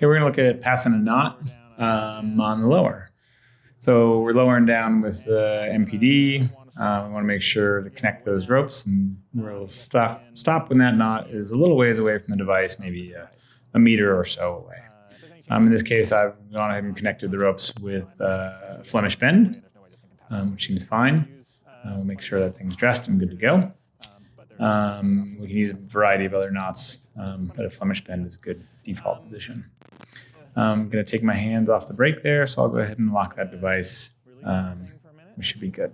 Okay, we're going to look at passing a knot on the lower. So we're lowering down with the MPD. We want to make sure to connect those ropes, and we'll stop when that knot is a little ways away from the device, maybe a meter or so away. In this case, I've gone ahead and connected the ropes with Flemish bend, which seems fine. We'll make sure that thing's dressed and good to go. We can use a variety of other knots, but a Flemish bend is a good default position. I'm going to take my hands off the brake there, so I'll go ahead and lock that device. We should be good.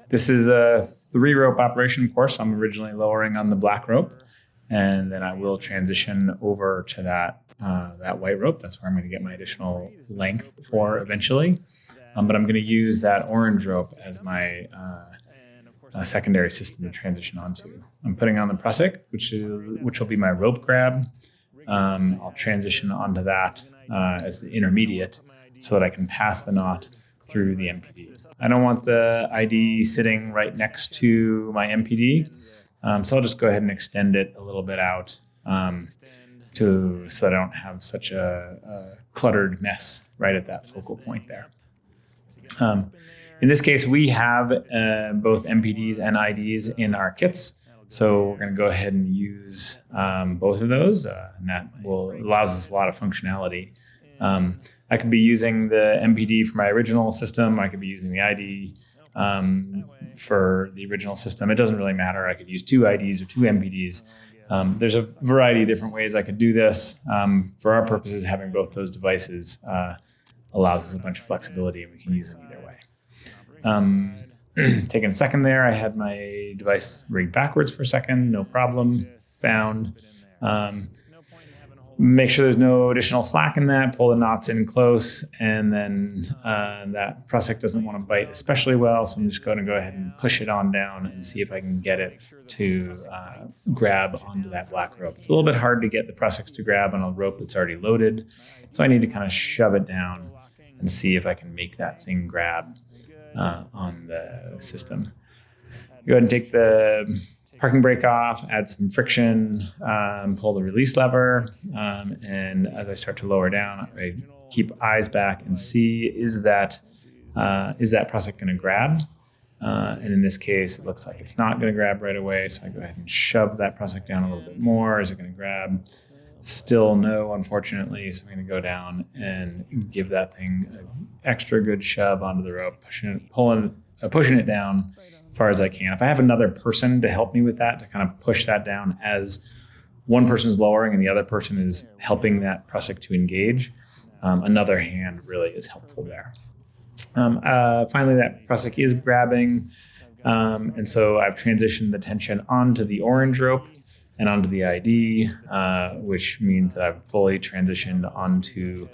This is a 3-rope operation, of course. I'm originally lowering on the black rope, and then I will transition over to that white rope. That's where I'm going to get my additional length for eventually. But I'm going to use that orange rope as my secondary system to transition onto. I'm putting on the prusik, which will be my rope grab. I'll transition onto that as the intermediate so that I can pass the knot through the MPD. I don't want the ID sitting right next to my MPD, so I'll just go ahead and extend it a little bit out so that I don't have such a cluttered mess right at that focal point there. In this case, we have both MPDs and IDs in our kits, so we're going to go ahead and use both of those, and that allows us a lot of functionality. I could be using the MPD for my original system. I could be using the ID for the original system. It doesn't really matter. I could use 2 IDs or 2 MPDs. There's a variety of different ways I could do this. For our purposes, having both those devices allows us a bunch of flexibility, and we can use them either way. Taking a second there, I had my device rigged backwards for a second, no problem, found. Make sure there's no additional slack in that, pull the knots in close, and then that prusik doesn't want to bite especially well, so I'm just going to go ahead and push it on down and see if I can get it to grab onto that black rope. It's a little bit hard to get the prusiks to grab on a rope that's already loaded, so I need to kind of shove it down and see if I can make that thing grab on the system. Go ahead and take the parking brake off, add some friction, pull the release lever, and as I start to lower down, I keep eyes back and see, is that prusik going to grab? And in this case, it looks like it's not going to grab right away, so I go ahead and shove that prusik down a little bit more. Is it going to grab? Still no, unfortunately, so I'm going to go down and give that thing an extra good shove onto the rope, pushing it down as far as I can. If I have another person to help me with that, to kind of push that down as one person is lowering and the other person is helping that prusik to engage, another hand really is helpful there. Finally, that prusik is grabbing, and so I've transitioned the tension onto the orange rope and onto the ID, which means that I've fully transitioned onto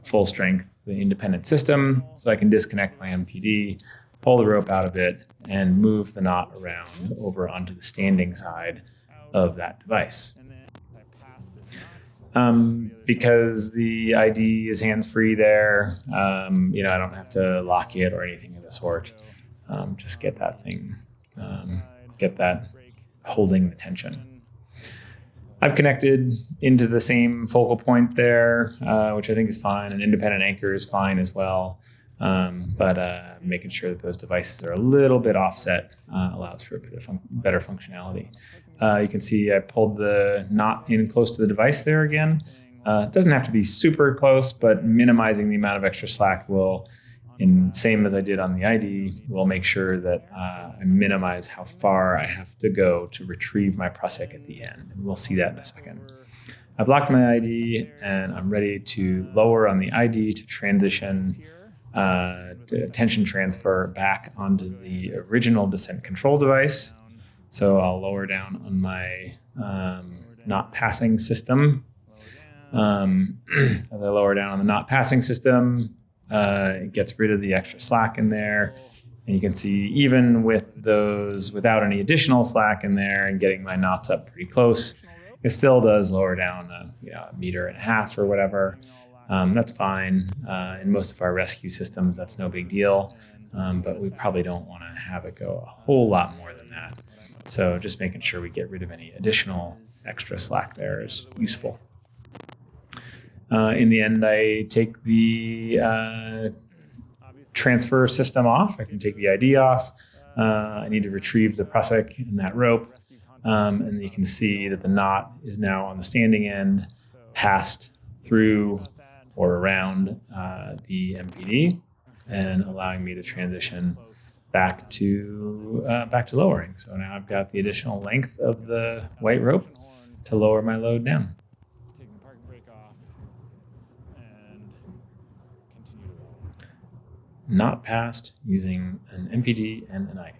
full strength, the independent system, so I can disconnect my MPD, pull the rope out of it, and move the knot around over onto the standing side of that device. Because the ID is hands-free there, I don't have to lock it or anything of the sort. Just get that thing, holding the tension. I've connected into the same focal point there, which I think is fine. An independent anchor is fine as well. But making sure that those devices are a little bit offset allows for a bit of better functionality. You can see I pulled the knot in close to the device there again. It doesn't have to be super close, but minimizing the amount of extra slack will, same as I did on the ID, will make sure that I minimize how far I have to go to retrieve my prusik at the end. And we'll see that in a second. I've locked my ID, and I'm ready to lower on the ID to transition to tension transfer back onto the original descent control device. So I'll lower down on my not passing system. As I lower down on the not passing system, it gets rid of the extra slack in there. And you can see even with those without any additional slack in there and getting my knots up pretty close, it still does lower down a meter and a half or whatever. That's fine. In most of our rescue systems, that's no big deal. But we probably don't want to have it go a whole lot more than that. So just making sure we get rid of any additional extra slack there is useful. In the end, I take the transfer system off. I can take the ID off. I need to retrieve the prusik in that rope. And you can see that the knot is now on the standing end, passed through or around the MPD, and allowing me to transition back to lowering. So now I've got the additional length of the white rope to lower my load down. Taking the parking brake off and continue to lower. Not passed using an MPD and an ID.